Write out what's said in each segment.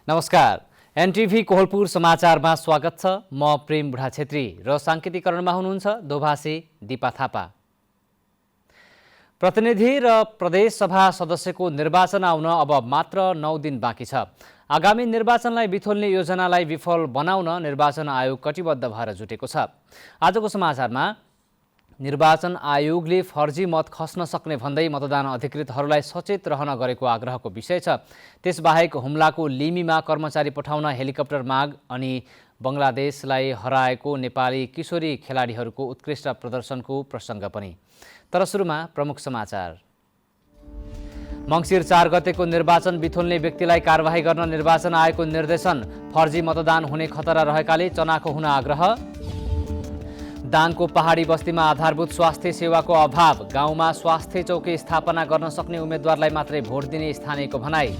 नमस्कार। एनटिभी कोहलपुर समाचारमा स्वागत छ। म प्रेम बुढा छेत्री र साङ्केतिकरणमा हुनुहुन्छ दोभाषी दिपा थापा। प्रतिनिधि र प्रदेश सभा सदस्यको निर्वाचन आउन अब मात्र 9 दिन बाँकी छ। आगामी निर्वाचनलाई बिथोल्ने योजनालाई विफल बनाउन निर्वाचन आयोग कटिबद्ध भएर जुटेको छ। आजको समाचारमा निर्वाचन आयोगले फर्जी मत खस्न सक्ने भन्दै मतदान अधिकृतहरूलाई सचेत रहन गरेको आग्रहको विषय छ। त्यसबाहेक हुम्लाको लिमीमा कर्मचारी पठाउन हेलिकप्टर माग अनि बङ्गलादेशलाई हराएको नेपाली किशोरी खेलाडीहरूको उत्कृष्ट प्रदर्शनको प्रसङ्ग पनि। तर सुरुमा प्रमुख समाचार। मङ्सिर 4 गतेको निर्वाचन बिथोल्ने व्यक्तिलाई कारबाही गर्न निर्वाचन आयोगको निर्देशन। फर्जी मतदान हुने खतरा रहेकाले चनाखो हुन आग्रह। दाङको पहाडी बस्तीमा आधारभूत स्वास्थ्य सेवाको अभाव। गाउँमा स्वास्थ्य चौकी स्थापना गर्न सक्ने उम्मेदवारलाई मात्रै भोट दिने स्थानीयको भनाई।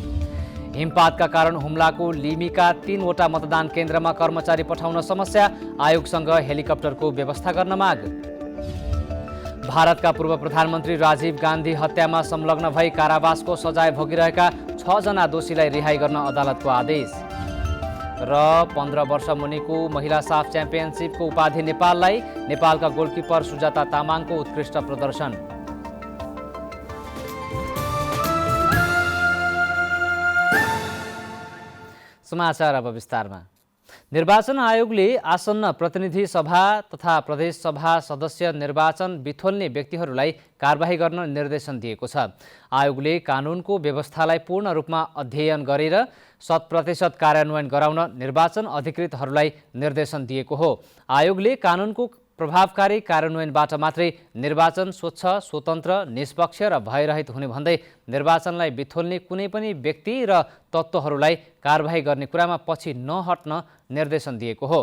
हिमपातका कारण हुम्लाको लिमीका 3वटा मतदान केन्द्रमा कर्मचारी पठाउन समस्या। आयोगसँग हेलिकप्टरको व्यवस्था गर्न माग। भारतका पूर्व प्रधानमन्त्री राजीव गान्धी हत्यामा संलग्न भई कारावासको सजाय भोगिरहेका 6 जना दोषीलाई रिहाई गर्न अदालतको आदेश। र 15 वर्ष मुनिको महिला साफ च्याम्पियनसिपको उपाधि नेपाललाई। नेपालका गोलकिपर सुजाता तामाङको उत्कृष्ट प्रदर्शन। समाचार अब विस्तारमा। निर्वाचन आयोगले आसन्न प्रतिनिधि सभा तथा प्रदेश सभा सदस्य निर्वाचन बिथोल्ने व्यक्तिहरूलाई कारबाही गर्न निर्देशन दिएको छ। आयोगले कानुनको व्यवस्थालाई पूर्ण रूपमा अध्ययन गरेर 100% कार्यान्वयन गराउन निर्वाचन अधिकृतहरूलाई निर्देशन दिएको हो। आयोगले कानुनको प्रभावकारी कार्यान्वयनबाट मात्रै निर्वाचन स्वच्छ, स्वतन्त्र, निष्पक्ष र भयरहित हुने भन्दै निर्वाचनलाई बिथोल्ने कुनै पनि व्यक्ति र तत्त्वहरूलाई कारबाही गर्ने कुरामा पछि नहट्न निर्देशन दिएको हो।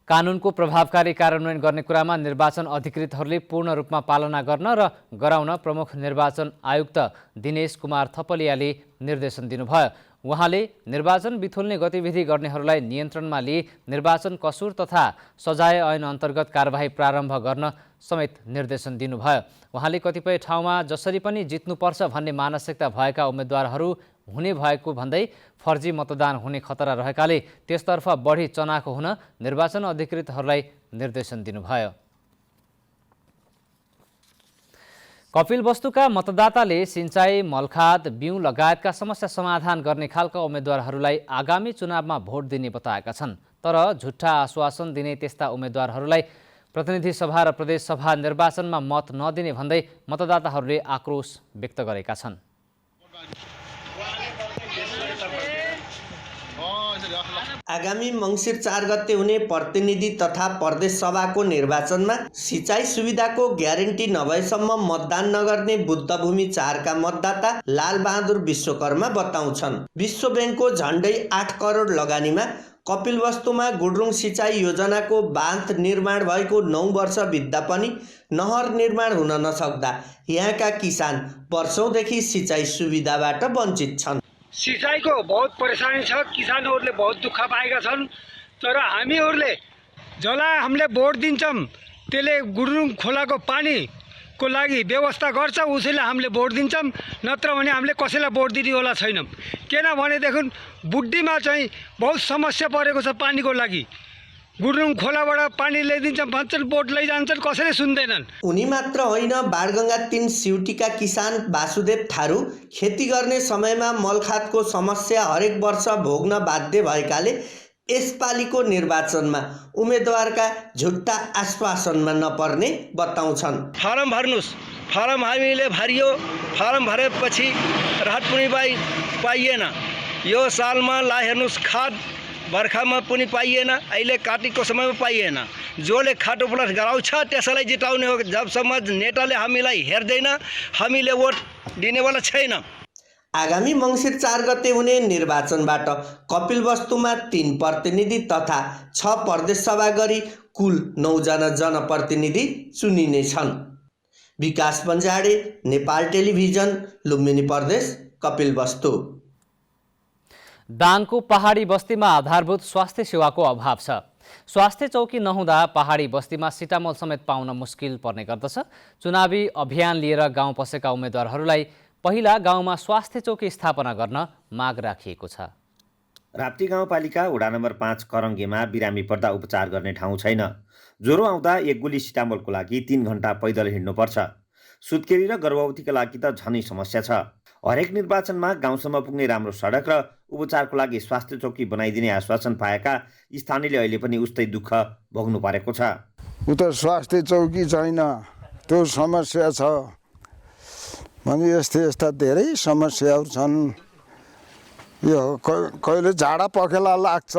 कानुनको प्रभावकारी कार्यान्वयन गर्ने कुरामा निर्वाचन अधिकृतहरूले पूर्ण रूपमा पालना गर्न र गराउन प्रमुख निर्वाचन आयुक्त दिनेश कुमार थपलियाले निर्देशन दिनुभयो। उहाँले निर्वाचन बिथोल्ने गतिविधि गर्नेहरूलाई नियन्त्रणमा लिए निर्वाचन कसुर तथा सजाय ऐन अन्तर्गत कारबाही प्रारम्भ गर्न समेत निर्देशन दिनुभयो। उहाँले कतिपय ठाउँमा जसरी पनि जित्नुपर्छ भन्ने मानसिकता भएका उम्मेदवारहरू हुने भएको भन्दै फर्जी मतदान हुने खतरा रहेकाले त्यसतर्फ बढी चनाखो हुन निर्वाचन अधिकृतहरूलाई निर्देशन दिनुभयो। कपिलवस्तुका मतदाताले सिंचाई, मलखाद, बिउ लगायतका समस्या समाधान गर्ने खालका उम्मेदवारहरूलाई आगामी चुनावमा भोट दिने बताएका छन्। तर झुट्टा आश्वासन दिने त्यस्ता उम्मेदवारहरूलाई प्रतिनिधि सभा र प्रदेश सभा निर्वाचनमा मत नदिने भन्दै मतदाताहरूले आक्रोश व्यक्त गरेका छन्। आगामी मङ्सिर 4 गते हुने प्रतिनिधि तथा प्रदेश सभाको निर्वाचनमा सिँचाइ सुविधाको ग्यारेन्टी नभएसम्म मतदान नगर्ने बुद्धभूमि 4 का मतदाता लालबहादुर विश्वकर्मा बताउँछन्। विश्व ब्याङ्कको झन्डै 8 करोड लगानीमा कपिलवस्तुमा गुडरुङ सिँचाइ योजनाको बाँध निर्माण भएको 9 वर्ष बित्दा पनि नहर निर्माण हुन नसक्दा यहाँका किसान वर्षौंदेखि सिँचाइ सुविधाबाट वञ्चित छन्। सिँचाइको बहुत परेशानी छ, किसानहरूले बहुत दुःख पाएका छन्। तर हामीहरूले जसलाई हामीले भोट दिन्छौँ त्यसले गुडरुङ खोलाको पानीको लागि व्यवस्था गर्छ, उसैले हामीले भोट दिन्छौँ। नत्र भने हामीले कसैलाई भोट दिनेवाला छैनौँ। किनभनेदेखि बुड्डीमा चाहिँ बहुत समस्या परेको छ पानीको लागि। गुडरुङ खोलाबाट पानी ल्याइदिन्छन् भन्छन्, बोट लैजान्छन्, कसैले सुन्दैनन्। उनी मात्र होइन, बाणगङ्गा 3 सिउटीका किसान वासुदेव थारू खेती गर्ने समयमा मलखादको समस्या हरेक वर्ष भोग्न बाध्य भएकाले यसपालिको निर्वाचनमा उम्मेदवारका झुट्टा आश्वासनमा नपर्ने बताउँछन्। फारम भर्नुस्, फारम हामीले भरियो, फारम भरेपछि राहत पनि पाइएन। यो सालमा ला हेर्नुस् खाद बर्खामा पनि पाइएन, अहिले कार्तिकको समयमा पाइएन। जसले खाद उपलब्ध गराउँछ त्यसैलाई जिताउने हो। जबसम्म नेताले हामीलाई हेर्दैन हामीले भोट दिनेवाला छैन। आगामी मङ्सिर 4 गते हुने निर्वाचनबाट कपिलवस्तुमा 3 प्रतिनिधि तथा 6 प्रदेश सभा गरी कुल 9 जना जनप्रतिनिधि चुनिनेछन्। विकास बन्जाडे, नेपाल टेलिभिजन, लुम्बिनी प्रदेश, कपिलवस्तु। दाङको पहाडी बस्तीमा आधारभूत स्वास्थ्य सेवाको अभाव छ। स्वास्थ्य चौकी नहुँदा पहाडी बस्तीमा सिटामोल समेत पाउन मुस्किल पर्ने गर्दछ। चुनावी अभियान लिएर गाउँ पसेका उम्मेदवारहरूलाई पहिला गाउँमा स्वास्थ्य चौकी स्थापना गर्न माग राखिएको छ। राप्ती गाउँपालिका वडा नम्बर 5 करङ्गेमा बिरामी पर्दा उपचार गर्ने ठाउँ छैन। ज्वरो आउँदा एक गोली सिटामोलको लागि 3 घण्टा पैदल हिँड्नुपर्छ। सुत्केरी र गर्भवतीका लागि त झनै समस्या छ। हरेक निर्वाचनमा गाउँसम्म पुग्ने राम्रो सडक र उपचारको लागि स्वास्थ्य चौकी बनाइदिने आश्वासन पाएका स्थानीयले अहिले पनि उस्तै दुःख भोग्नु परेको छ। उता स्वास्थ्य चौकी छैन, त्यो समस्या छ। भने यस्ता धेरै समस्याहरू छन्। यो कहिले झाडा पखेला लाग्छ।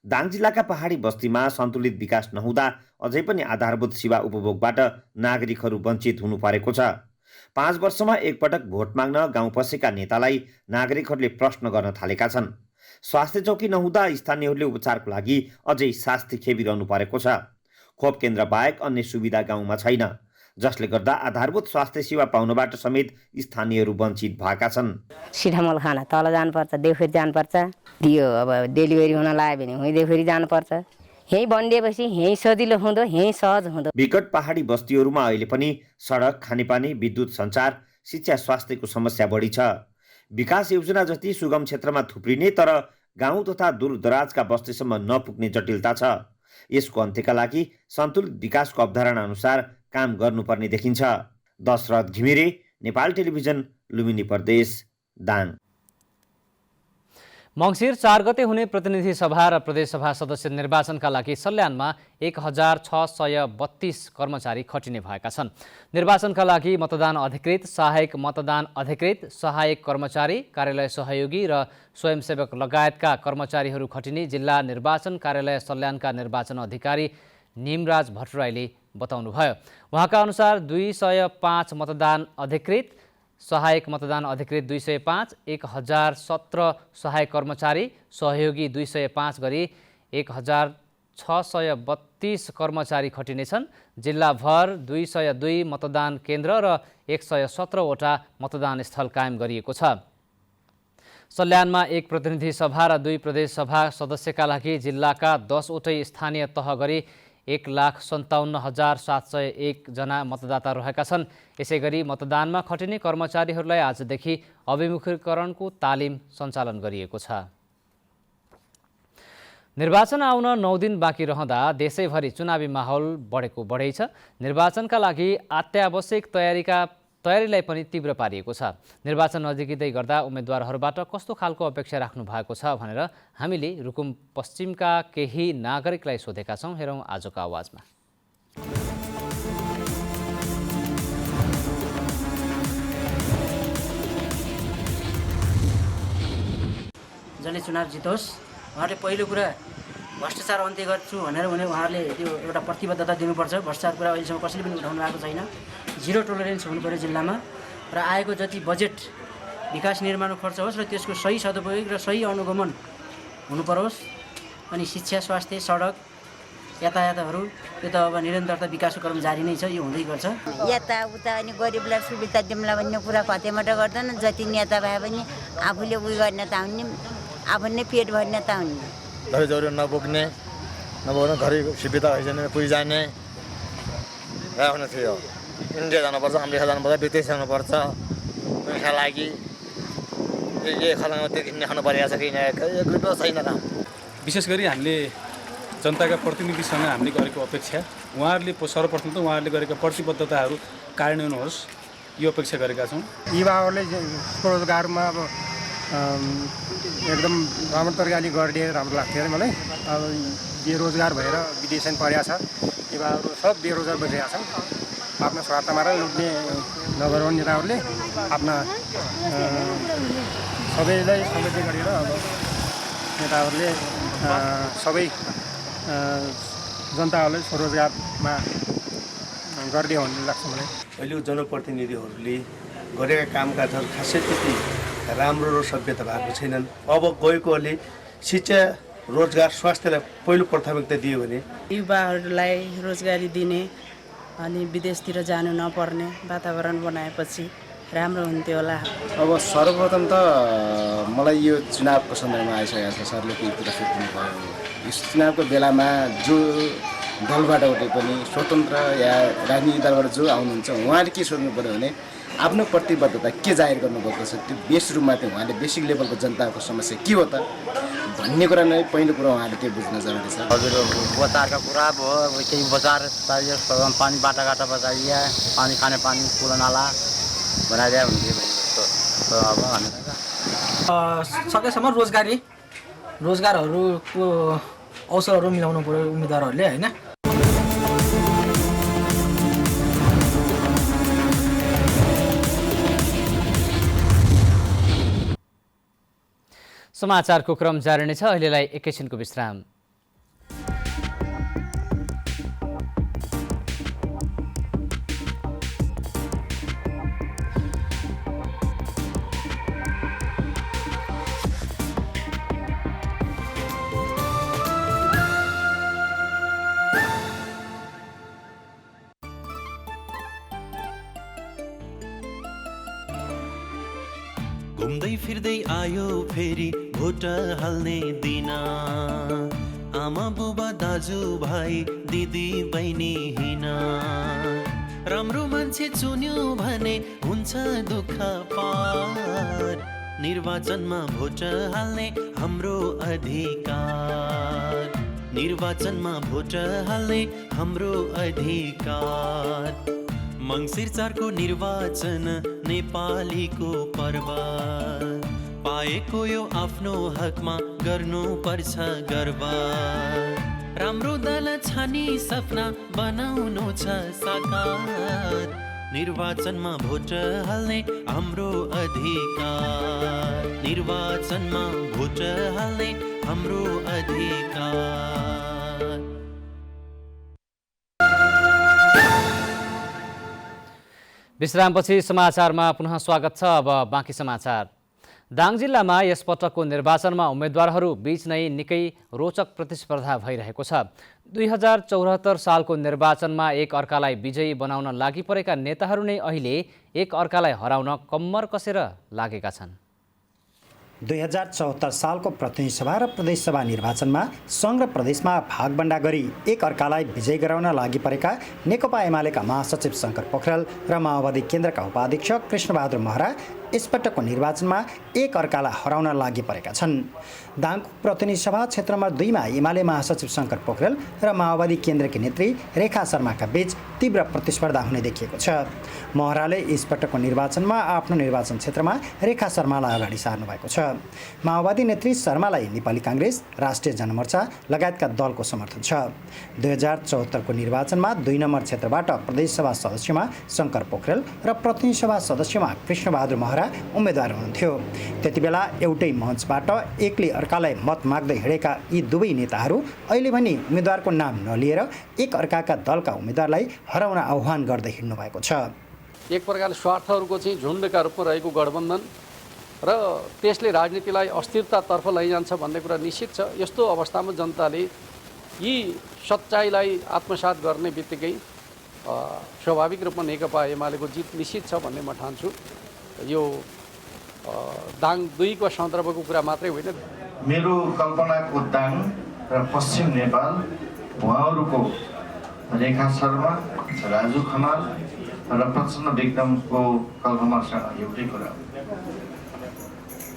दाङ जिल्लाका पहाडी बस्तीमा सन्तुलित विकास नहुँदा अझै पनि आधारभूत सेवा उपभोगबाट नागरिकहरू वञ्चित हुनु परेको छ। 5 वर्षमा एकपटक भोट माग्न गाउँ पसेका नेतालाई नागरिकहरूले प्रश्न गर्न थालेका छन्। स्वास्थ्य चौकी नहुँदा स्थानीयहरूले उपचारको लागि अझै शास्ति खेबिरहनु परेको छ। खोप केन्द्र बाहेक अन्य सुविधा गाउँमा छैन, जसले गर्दा आधारभूत स्वास्थ्य सेवा पाउनबाट समेत स्थानीयहरू वञ्चित भएका छन्। सिटामोल खान तल जानुपर्छ, देउखेरी जानुपर्छ। त्यो अब डेलिभरी हुन लाग्यो भने उहीँ देउखेरी जानुपर्छ। यहीँ बनिदिएपछि यहीँ सजिलो हुँदो, यहीँ सहज हुँदो। विकट पहाडी बस्तीहरूमा अहिले पनि सडक, खानेपानी, विद्युत, सञ्चार, शिक्षा, स्वास्थ्यको समस्या बढी छ। विकास योजना जति सुगम क्षेत्रमा थुप्रिने तर गाउँ तथा दूरदराजका बस्तीसम्म नपुग्ने जटिलता छ। यसको अन्त्यका लागि सन्तुलित विकासको अवधारणा अनुसार काम गर्नुपर्ने देखिन्छ। दशरथ घिमिरे, नेपाल टेलिभिजन, लुम्बिनी प्रदेश, दाङ। मङ्सिर 4 गते हुने प्रतिनिधि सभा र प्रदेशसभा सदस्य निर्वाचनका लागि सल्यानमा 1632 कर्मचारी खटिने भएका छन्। निर्वाचनका लागि मतदान अधिकृत, सहायक मतदान अधिकृत, सहायक कर्मचारी, कार्यालय सहयोगी र स्वयंसेवक लगायतका कर्मचारीहरू खटिने जिल्ला निर्वाचन कार्यालय सल्यानका निर्वाचन अधिकारी निमराज भट्टराईले बताउनुभयो। उहाँका अनुसार 205 मतदान अधिकृत, सहायक मतदान अधिकृत 205, 1017 सहायक कर्मचारी, सहयोगी 205 गरी 1632 कर्मचारी खटिनेछन्। जिल्लाभर 202 मतदान केन्द्र र 117वटा मतदान स्थल कायम गरिएको छ। सल्यानमा 1 प्रतिनिधि सभा र 2 प्रदेश सभा सदस्यका लागि जिल्लाका 10वटै स्थानीय तह गरी 1,57,701 जना मतदाता रहेका छन्। यसै गरी मतदानमा खटिने कर्मचारीहरूलाई आजदेखि अभिमुखीकरणको तालिम सञ्चालन गरिएको छ। निर्वाचन आउन 9 दिन बाँकी रहँदा देशैभरि चुनावी माहौल बढेको बढै छ। निर्वाचनका लागि अत्यावश्यक तयारीलाई पनि तीव्र पारिएको छ। निर्वाचन नजिकै गर्दा उम्मेदवारहरूबाट कस्तो खालको अपेक्षा राख्नु भएको छ भनेर हामीले रुकुम पश्चिमका केही नागरिकलाई सोधेका छौँ। हेरौँ आजको आवाजमा। जसले चुनाव जितोस्, उहाँले पहिलो कुरा भ्रष्टाचार अन्त्य गर्छु भनेर उहाँहरूले त्यो एउटा प्रतिबद्धता दिनुपर्छ। भ्रष्टाचार कुरा अहिलेसम्म कसैले पनि उठाउनु भएको छैन। 0 टोलरेन्स हुनु पर्यो जिल्लामा र आएको जति बजेट विकास निर्माण खर्च होस् र त्यसको सही सदुपयोग र सही अनुगमन हुनु परोस्। अनि शिक्षा, स्वास्थ्य, सडक, यातायातहरू त्यो त अब निरन्तरता विकासको क्रम जारी नै छ, यो हुँदै गर्छ। यताउता अनि गरिबलाई सुविधा दिउँला भन्ने कुरा कतैबाट गर्दैन। जति नेता भए पनि आफूले उयो गर्न त हुने, आफू नै पेट भर्न त हुने। घरि जरुरी नपुग्ने घरि सुविधा भइसक्ने पुगी जाने राख्नु थियो। इन्डिया जानुपर्छ, अमेरिका जानुपर्छ, विदेश जानुपर्छ। पैसा लागि के खलामा त्यो किन्ने खानु परिरहेको छ कि छैन काम। विशेष गरी हामीले जनताका प्रतिनिधिसँग हामीले गरेको अपेक्षा, उहाँहरूले सर्वप्रथम त उहाँहरूले गरेका प्रतिबद्धताहरू कार्यान्वयन होस्, यो अपेक्षा गरेका छौँ। युवाहरूले रोजगारमा अब एकदम राम्रो तरिकाले गरिदिए राम्रो लाग्थ्यो अरे मलाई। अब बेरोजगार भएर विदेश परेका छ, युवाहरू सब बेरोजगार बसिरहेका छन्। आफ्ना स्वार्थमा र लुट्ने नगरौँ नेताहरूले आफ्ना सबैलाई समृद्धि गरेर अब नेताहरूले सबै जनताहरूलाई स्वरोजगारमा गरिदियो भन्ने लाग्छ मलाई। अहिले जनप्रतिनिधिहरूले गरेका कामकाजहरू खासै त्यति राम्रो र सभ्यता भएको छैनन्। अब गएकोले शिक्षा, रोजगार, स्वास्थ्यलाई पहिलो प्राथमिकता दियो भने युवाहरूलाई रोजगारी दिने अनि विदेशतिर जानु नपर्ने वातावरण बनाएपछि राम्रो हुन्थ्यो होला। अब सर्वप्रथम त मलाई यो चुनावको सन्दर्भमा आइसकेको छ। सरले केही कुरा सोध्नु भयो। यस चुनावको बेलामा जो दलबाट उठे पनि स्वतन्त्र या राजनीतिक दलबाट जो आउनुहुन्छ उहाँले के सोध्नु पऱ्यो भने आफ्नो प्रतिबद्धता के जाहेर गर्नुभएको छ, त्यो बेस रूपमा चाहिँ उहाँले बेसिक लेभलको जनताको समस्या के हो त भन्ने कुरा नै पहिलो कुरा उहाँले त्यो बुझ्न जरुरी छ। हजुर बजारका कुरा भयो, केही बजार चाहियो, पानी बाटाघाटा बजाइए, पानी खाने पानी कुला नाला बनाइदिया हुन्थ्यो अब हामी सकेसम्म रोजगारहरूको अवसरहरू मिलाउनु पर्यो उम्मेदवारहरूले होइन। समाचारको क्रम जारी नै छ। अहिलेलाई एकैछिनको विश्राम। घुम्दै फिर्दै आयो फेरि भोट हाल्ने दिन, आमा बुबा दाजु भाइ दिदी बहिनी हिँड, राम्रो मान्छे चुन्यो भने हुन्छ दुःख पार, निर्वाचनमा भोट हाल्ने हाम्रो अधिकार, निर्वाचनमा भोट हाल्ने हाम्रो अधिकार। मङ्सिर 4 को निर्वाचन नेपालीको पर्व, पाएको यो आफ्नो हकमा गर्नु पर्छ गर्व, राम्रो दल छानी सपना बनाउनु छ साकार, निर्वाचनमा भोट हाल्ने हाम्रो अधिकार, निर्वाचनमा भोट हाल्ने हाम्रो अधिकार। विश्रामपछि समाचारमा पुनः स्वागत छ। अब बाँकी समाचार। दाङ जिल्लामा यसपटकको निर्वाचनमा उम्मेदवारहरू बीच नै निकै रोचक प्रतिस्पर्धा भइरहेको छ। 2074 सालको निर्वाचनमा एक अर्कालाई विजयी बनाउन लागि परेका नेताहरू नै अहिले एक अर्कालाई हराउन कम्मर कसेर लागेका छन्। 2074 सालको प्रतिनिधि सभा र प्रदेशसभा निर्वाचनमा सङ्घ र प्रदेशमा भागबण्डा गरी एक अर्कालाई विजय गराउन लागि परेका नेकपा एमालेका महासचिव शङ्कर पोखरेल र माओवादी केन्द्रका उपाध्यक्ष कृष्णबहादुर महरा यसपटकको निर्वाचनमा एक अर्कालाई हराउन लागि परेका छन्। दाङको प्रतिनिधि सभा क्षेत्र नम्बर 2 मा एमाले महासचिव शङ्कर पोखरेल र माओवादी केन्द्रकी नेत्री रेखा शर्माका बीच तीव्र प्रतिस्पर्धा हुने देखिएको छ। महराले यसपटकको निर्वाचनमा आफ्नो निर्वाचन क्षेत्रमा रेखा शर्मालाई अगाडि सार्नु भएको छ। माओवादी नेत्री शर्मालाई नेपाली काङ्ग्रेस, राष्ट्रिय जनमोर्चा लगायतका दलको समर्थन छ। 2074 को निर्वाचनमा 2 नम्बर क्षेत्रबाट प्रदेशसभा सदस्यमा शङ्कर पोखरेल र प्रतिनिधि सभा सदस्यमा कृष्णबहादुर महरा उम्मेद्वार हुनुहुन्थ्यो। त्यतिबेला एउटै मञ्चबाट एकले अर्कालाई मत माग्दै हिँडेका यी दुवै नेताहरू अहिले पनि उम्मेद्वारको नाम नलिएर एक अर्काका दलका उम्मेद्वारलाई हराउन आह्वान गर्दै हिँड्नु भएको छ। एक प्रकारले स्वार्थहरूको चाहिँ झुन्डका रूपमा रहेको गठबन्धन र त्यसले राजनीतिलाई अस्थिरतातर्फ लैजान्छ भन्ने कुरा निश्चित छ। यस्तो अवस्थामा जनताले यी सच्चाइलाई आत्मसात गर्ने बित्तिकै स्वाभाविक रूपमा नेकपा एमालेको जित निश्चित छ भन्ने म ठान्छु। यो दाङ 2 को सन्दर्भको कुरा मात्रै होइन, मेरो कल्पनाको दाङ र पश्चिम नेपाल उहाँहरूको रेखा शर्मा, राजु खनाल र प्रचण्ड विक्रमको कल्पनासँग एउटै कुरा हो,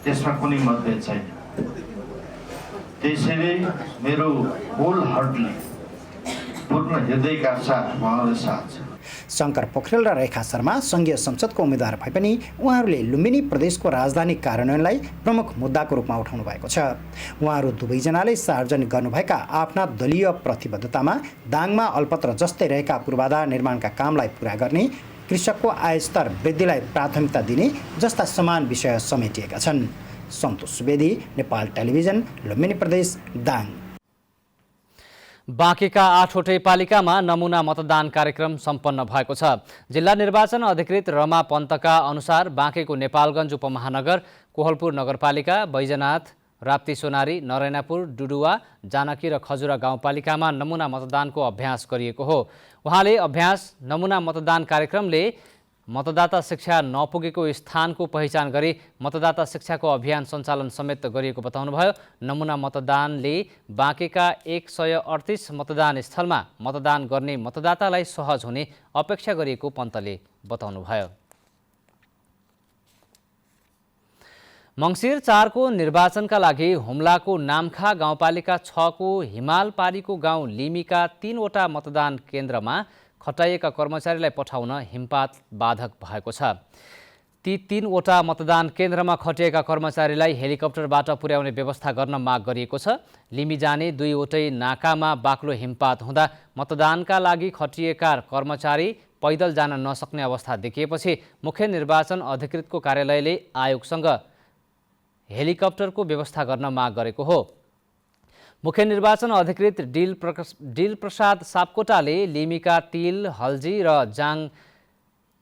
त्यसमा कुनै मतभेद छैन। त्यसैले मेरो होल हार्टले पूर्ण हृदयका साथ उहाँहरू साथ छ। शङ्कर पोखरेल र रेखा शर्मा सङ्घीय संसदको उम्मेद्वार भए पनि उहाँहरूले लुम्बिनी प्रदेशको राजधानी कार्यान्वयनलाई प्रमुख मुद्दाको रूपमा उठाउनु भएको छ। उहाँहरू दुवैजनाले सार्वजनिक गर्नुभएका आफ्ना दलीय प्रतिबद्धतामा दाङमा अल्पत्र जस्तै रहेका पूर्वाधार निर्माणका कामलाई पुरा गर्ने, कृषकको आय स्तर वृद्धिलाई प्राथमिकता दिने जस्ता समान विषय समेटिएका छन्। सन्तोष सुवेदी, नेपाल टेलिभिजन, लुम्बिनी प्रदेश, दाङ। बाँकेका 8वटै पालिकामा नमुना मतदान कार्यक्रम सम्पन्न भएको छ। जिल्ला निर्वाचन अधिकृत रमा पन्तका अनुसार बाँकेको नेपालगञ्ज उपमहानगर, कोहलपुर नगरपालिका, बैजनाथ, राप्ती सोनारी, नरैनापुर, डुडुवा, जानकी र खजुरा गाउँपालिकामा नमुना मतदानको अभ्यास गरिएको हो। उहाँले अभ्यास नमुना मतदान कार्यक्रमले मतदाता शिक्षा नपुगेको स्थानको पहिचान गरी मतदाता शिक्षाको अभियान सञ्चालन समेत गरिएको बताउनुभयो। नमुना मतदानले बाँकेका 138 मतदान स्थलमा मतदान गर्ने मतदातालाई सहज हुने अपेक्षा गरिएको पन्तले बताउनुभयो। मङ्सिर 4 को निर्वाचनका लागि हुम्लाको नामखा गाउँपालिका 6 को हिमालपारीको गाउँ लिमीका 3वटा मतदान केन्द्रमा खटाइएका कर्मचारीलाई पठाउन हिमपात बाधक भएको छ। ती 3वटा मतदान केन्द्रमा खटिएका कर्मचारीलाई हेलिकप्टरबाट पुर्याउने व्यवस्था गर्न माग गरिएको छ। लिमी जाने 2वटै नाकामा बाक्लो हिमपात हुँदा मतदानका लागि खटिएका कर्मचारी पैदल जान नसक्ने अवस्था देखिएपछि मुख्य निर्वाचन अधिकृतको कार्यालयले आयोगसँग हेलिकप्टरको व्यवस्था गर्न माग गरेको हो। मुख्य निर्वाचन अधिकृत डिल प्रसाद सापकोटाले लिमीका तिल, हल्जी र जाङ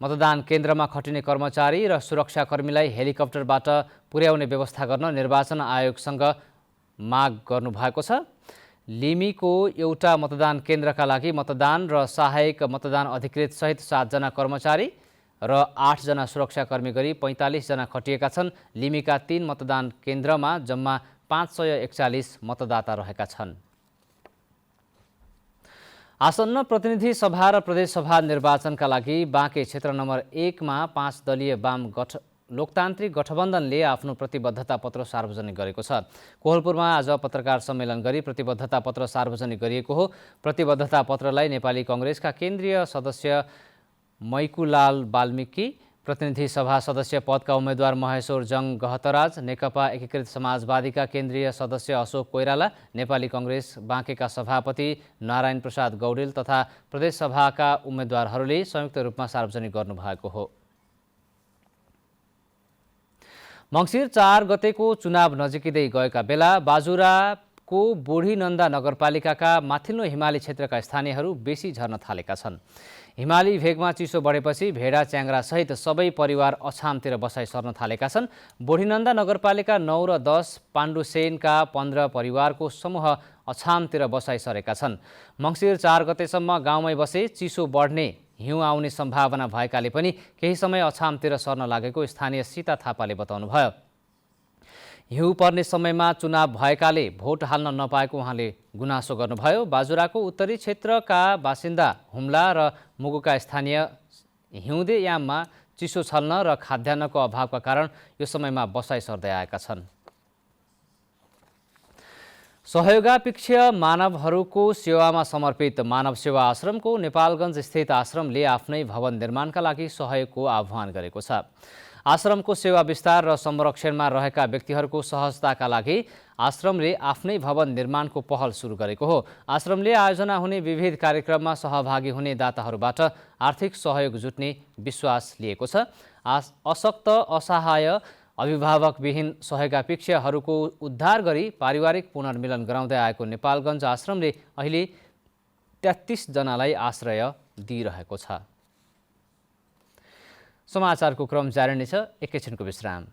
मतदान केन्द्रमा खटिने कर्मचारी र सुरक्षाकर्मीलाई हेलिकप्टरबाट पुर्याउने व्यवस्था गर्न निर्वाचन आयोगसँग माग गर्नुभएको छ। लिमीको एउटा मतदान केन्द्रका लागि मतदान र सहायक मतदान अधिकृत सहित 7 जना कर्मचारी र 8 जना सुरक्षाकर्मी गरी 45 जना खटिएका छन्। लिमीका 3 मतदान केन्द्रमा जम्मा 541 मतदाता रहेका छन्। आसन्न प्रतिनिधि सभा र प्रदेश सभा निर्वाचनका लागि बाँके क्षेत्र नम्बर 1 मा 5 दलीय वाम लोकतान्त्रिक गठबन्धनले आफ्नो प्रतिबद्धता पत्र सार्वजनिक गरेको छ। कोहलपुरमा आज पत्रकार सम्मेलन गरी प्रतिबद्धता पत्र सार्वजनिक गरिएको हो। प्रतिबद्धता पत्रलाई नेपाली कांग्रेसका केन्द्रीय सदस्य मैकुलाल वाल्मीकि, प्रतिनिधि सभा सदस्य पदका उम्मेद्वार महेश्वर जङ गहतराज, नेकपा एकीकृत समाजवादीका केन्द्रीय सदस्य अशोक कोइराला, नेपाली कांग्रेस बाँकेका सभापति नारायण प्रसाद गौडेल तथा प्रदेश सभाका उम्मेद्वारहरूले संयुक्त रूपमा सार्वजनिक गर्नुभएको हो। मङ्सिर 4 गतेको चुनाव नजिकिँदै गएका बेला बाजुराको बुढीनन्दा नगरपालिकाका माथिल्लो हिमाली क्षेत्रका स्थानीयहरू बेसी झर्न थालेका छन्। हिमाली भेगमा चिसो बढेपछि भेडा च्याङ्ग्रा सहित सबै परिवार अछामतिर बसाइ सर्न थालेका छन्। बुढीनन्दा नगरपालिका 9 र 10 पाण्डुसेनका 15 परिवारको समूह अछामतिर बसाइ सरेका छन्। मङ्सिर 4 गतेसम्म गाउँमै बसे चिसो बढ्ने, हिउँ आउने सम्भावना भएकाले पनि केही समय अछामतिर सर्न लागेको स्थानीय सीता थापाले बताउनुभयो। हिउँ पर्ने समयमा चुनाव भएकाले भोट हाल्न नपाएको उहाँले गुनासो गर्नुभयो। बाजुराको उत्तरी क्षेत्रका बासिन्दा हुम्ला र मुगुका स्थानीय हिउँदे याममा चिसो छल्न र खाद्यान्नको अभावका कारण यो समयमा बसाइ सर्दै आएका छन्। सहयोगापेक्ष मानवहरूको सेवामा समर्पित मानव सेवा आश्रमको नेपालगञ्ज स्थित आश्रमले आफ्नै भवन निर्माणका लागि सहयोगको आह्वान गरेको छ। आश्रमको सेवा विस्तार र संरक्षणमा रहेका व्यक्तिहरूको सहजताका लागि आश्रमले आफ्नै भवन निर्माणको पहल सुरु गरेको हो। आश्रमले आयोजना हुने विविध कार्यक्रममा सहभागी हुने दाताहरूबाट आर्थिक सहयोग जुट्ने विश्वास लिएको छ। अशक्त, असहाय, अभिभावकविहीन सहयोगापेक्षहरूको उद्धार गरी पारिवारिक पुनर्मिलन गराउँदै आएको नेपालगञ्ज आश्रमले अहिले 33 जनालाई आश्रय दिइरहेको छ। समाचारको क्रम जारी नै छ, एकैछिनको विश्राम।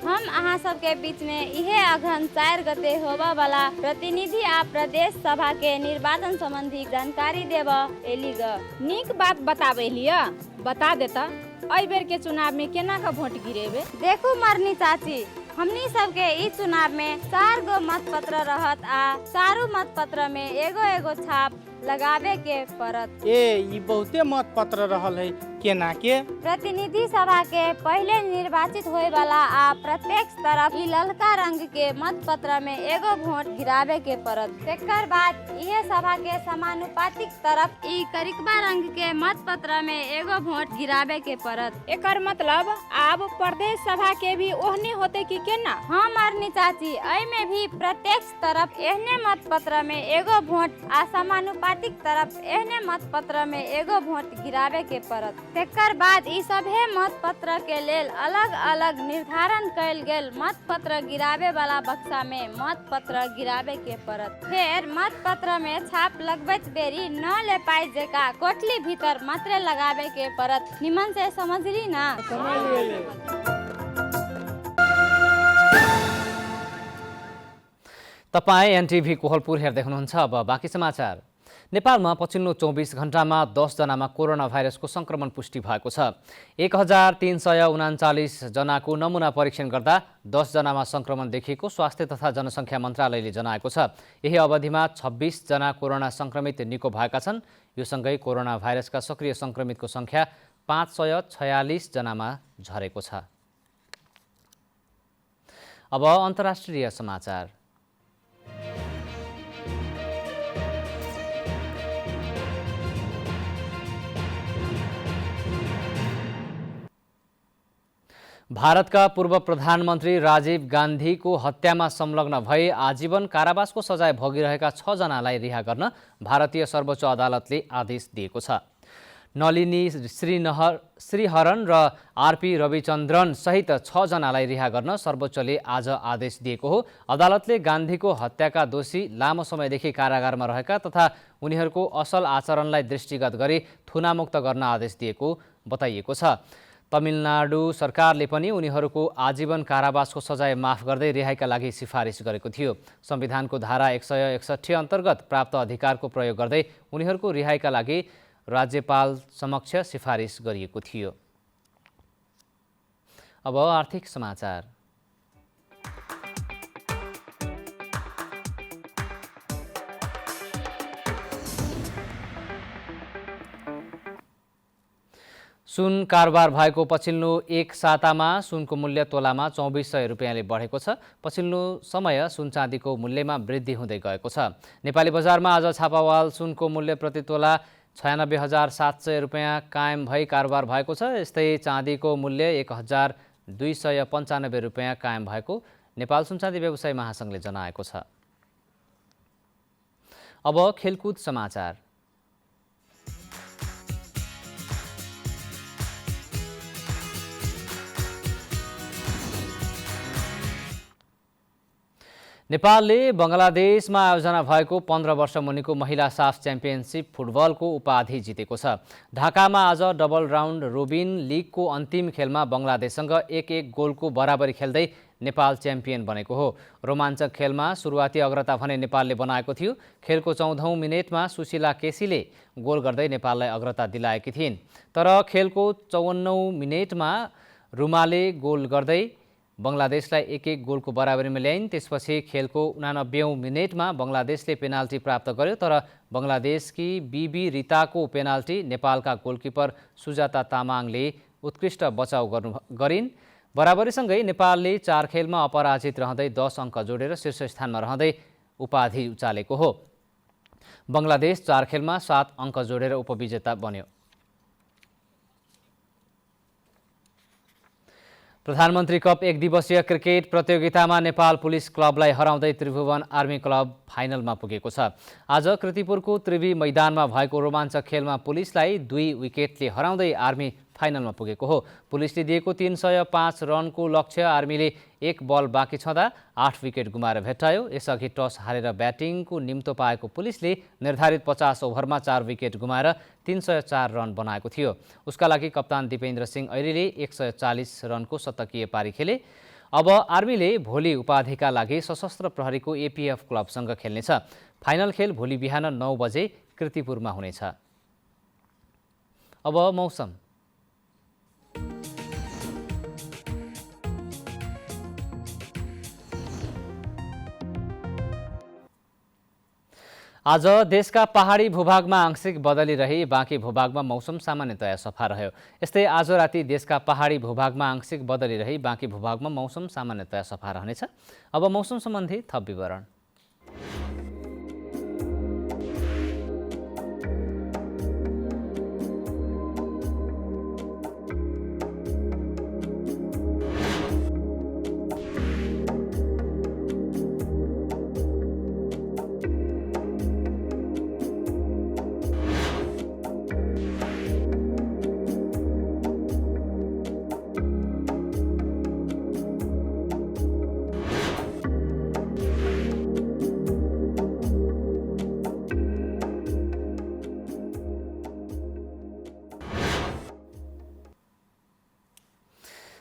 हम अहाँ सबके बीच में इहे अगहन 4 गते होबा वाला प्रतिनिधि आ प्रदेश सभा के निर्वाचन संबंधी जानकारी देव एली ग। नीक बात बताबे लिया, बता देता एहि बेर के चुनाव में केना का वोट गिरेबे। देखू मरनी चाची, हमनी सबके ई चुनाव में 4 गो मतपत्र रहत आ चारू मतपत्र में एगो छाप लगावे के पड़त। ई बहुते मतपत्र रहल है, केना के? प्रतिनिधि सभा के पहले निर्वाचित होए वाला आ प्रत्यक्ष तरफ ई ललका रंग के मतपत्र में एगो वोट गिरावे के पड़त। तेकर बाद यह सभा के समानुपातिक तरफ ई करिकबा रंग के मतपत्र में एगो वोट गिरावे के पड़त। एकर मतलब अब प्रदेश सभा के भी ओहने होते कि केना? हाँ मारनी चाची, एहि में भी प्रत्यक्ष तरफ एहने मतपत्र में एगो वोट आ समानुपातिक तरफ एहने मतपत्र में एगो वोट गिरावे के पड़त। तेकर बाद ई सभे मतपत्र के लेल अलग अलग निर्धारण कयल गेल मतपत्र गिरावे वाला बक्सा में मतपत्र गिरावे के पड़त। फिर मतपत्र में छाप लगबैत देरी न ले पाई जेका कोठली भीतर मात्र लगावे के पड़त। निमन से समझली ना? तपाईं एनटिभी कोहलपुर हेर्दै हुनुहुन्छ। अब बाँकी समाचार। नेपालमा पछिल्लो 24 घण्टामा 10 जनामा कोरोना भाइरसको संक्रमण पुष्टि भएको छ। 1339 जनाको नमुना परीक्षण गर्दा 10 जनामा संक्रमण देखिएको स्वास्थ्य तथा जनसङ्ख्या मन्त्रालयले जनाएको छ। यही अवधिमा 26 जना कोरोना संक्रमित निको भएका छन्। यो सँगै कोरोना भाइरसका सक्रिय संक्रमितको संख्या 546 जनामा झरेको छ। अब अन्तर्राष्ट्रिय समाचार। भारतका पूर्व प्रधानमन्त्री राजीव गान्धीको हत्यामा संलग्न भई आजीवन कारावासको सजाय भोगिरहेका 6 जनालाई रिहा गर्न भारतीय सर्वोच्च अदालतले आदेश दिएको छ। नलिनी श्रीहरन र आरपी रविचन्द्रन सहित 6 जनालाई रिहा गर्न सर्वोच्चले आज आदेश दिएको हो। अदालतले गान्धीको हत्याका दोषी लामो समयदेखि कारागारमा रहेका तथा उनीहरूको असल आचरणलाई दृष्टिगत गरी थुनामुक्त गर्न आदेश दिएको बताइएको छ। तमिलनाडु सरकारले पनि उनीहरूको आजीवन कारावासको सजाय माफ गर्दै रिहाइका लागि सिफारिस गरेको थियो। संविधानको धारा 161 अन्तर्गत प्राप्त अधिकारको प्रयोग गर्दै उनीहरूको रिहाइका लागि राज्यपाल समक्ष सिफारिस गरिएको थियो। अब आर्थिक समाचार। सुन कारोबार भएको पछिल्लो एक सातामा सुनको मूल्य तोलामा 2400 रुपियाँले बढेको छ। पछिल्लो समय सुन चाँदीको मूल्यमा वृद्धि हुँदै गएको छ। नेपाली बजारमा आज छापावाल सुनको मूल्य प्रति तोला 96,700 रुपियाँ कायम भई कारोबार भएको छ। यस्तै चाँदीको मूल्य 1,295 रुपियाँ कायम भएको नेपाल सुनचाँदी व्यवसायी महासङ्घले जनाएको छ। अब खेलकुद समाचार। नेपालले बङ्गलादेशमा आयोजना भएको 15 वर्ष मुनिको महिला साफ च्याम्पियनसिप फुटबलको उपाधि जितेको छ। ढाकामा आज डबल राउन्ड रोबिन लिगको अन्तिम खेलमा बङ्गलादेशसँग 1-1 गोलको बराबरी खेल्दै नेपाल च्याम्पियन बनेको हो। रोमाञ्चक खेलमा सुरुवाती अग्रता भने नेपालले बनाएको थियो। खेलको 14औं मिनेटमा सुशीला केसीले गोल गर्दै नेपाललाई अग्रता दिलाएकी थिइन्। तर खेलको 54औं मिनेटमा रुमाले गोल गर्दै बङ्गलादेशलाई 1-1 गोलको बराबरीमा ल्याइन्। त्यसपछि खेलको 89औं मिनेटमा बङ्गलादेशले पेनाल्टी प्राप्त गर्यो, तर बङ्गलादेशकी बीबी रिताको पेनाल्टी नेपालका गोलकिपर सुजाता तामाङले उत्कृष्ट बचाउ गरिन्। बराबरीसँगै नेपालले 4 खेलमा अपराजित रहँदै 10 अङ्क जोडेर शीर्ष स्थानमा रहँदै उपाधि उचालेको हो। बङ्गलादेश 4 खेलमा 7 अङ्क जोडेर उपविजेता बन्यो। प्रधानमन्त्री कप 1 दिवसीय क्रिकेट प्रतियोगितामा नेपाल पुलिस क्लबलाई हराउँदै त्रिभुवन आर्मी क्लब फाइनलमा पुगेको छ। आज कृतिपुरको त्रिवी मैदानमा भएको रोमाञ्चक खेलमा पुलिसलाई 2 विकेटले हराउँदै आर्मी फाइनलमा पुगेको हो। पुलिसले दिएको 305 रनको लक्ष्य आर्मीले 1 बल बाँकी छँदा 8 विकेट गुमाएर भेट्टायो। यसअघि टस हारेर ब्याटिङको निम्तो पाएको पुलिसले निर्धारित 50 ओभरमा 4 विकेट गुमाएर 304 रन बनाएको थियो। उसका लागि कप्तान दिपेन्द्र सिंह ऐरीले 140 रनको शतकीय पारी खेले। अब आर्मीले भोलि उपाधिका लागि सशस्त्र प्रहरीको एपीएफ क्लबसँग खेल्नेछ। फाइनल खेल भोलि बिहान 9 बजे कृतिपुरमा हुनेछ। अब मौसम। आज देशका पहाडी भूभागमा आंशिक बदली रही बाँकी भूभागमा मौसम सामान्यतया सफा रह्यो। यस्तै आज राति देशका पहाडी भूभागमा आंशिक बदली रही बाँकी भूभागमा मौसम सामान्यतया सफा रहनेछ। अब मौसम सम्बन्धी थप विवरण।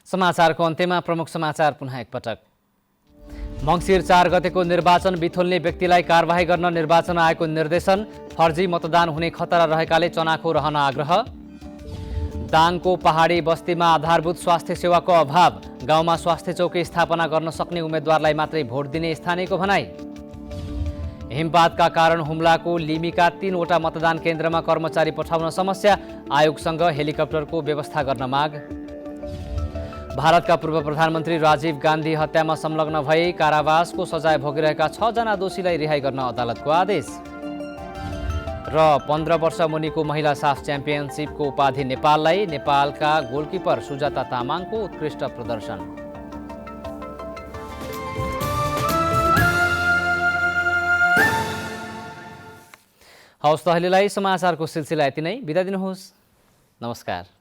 समाचारको अन्त्यमा प्रमुख समाचार पुनः एकपटक। मङ्सिर 4 गतेको निर्वाचन बिथोल्ने व्यक्तिलाई कारबाही गर्न निर्वाचन आयोगको निर्देशन। फर्जी मतदान हुने खतरा रहेकाले चनाखो रहन आग्रह। दाङको पहाडी बस्तीमा आधारभूत स्वास्थ्य सेवाको अभाव। गाउँमा स्वास्थ्य चौकी स्थापना गर्न सक्ने उम्मेद्वारलाई मात्रै भोट दिने स्थानीयको भनाई। हिमपातका कारण हुम्लाको लिमीका 3वटा मतदान केन्द्रमा कर्मचारी पठाउन समस्या। आयोगसँग हेलिकप्टरको व्यवस्था गर्न माग। भारतका पूर्व प्रधानमन्त्री राजीव गान्धी हत्यामा संलग्न भई कारावासको सजाय भोगिरहेका 6 जना दोषीलाई रिहाई गर्न अदालतको आदेश। र 15 वर्ष मुनिको महिला साफ च्याम्पियनसिपको उपाधि नेपाललाई। नेपालका गोलकिपर सुजाता तामाङको उत्कृष्ट प्रदर्शन। हवस् त अहिलेलाई समाचारको सिलसिला यति नै। बिदा दिनुहोस्। नमस्कार।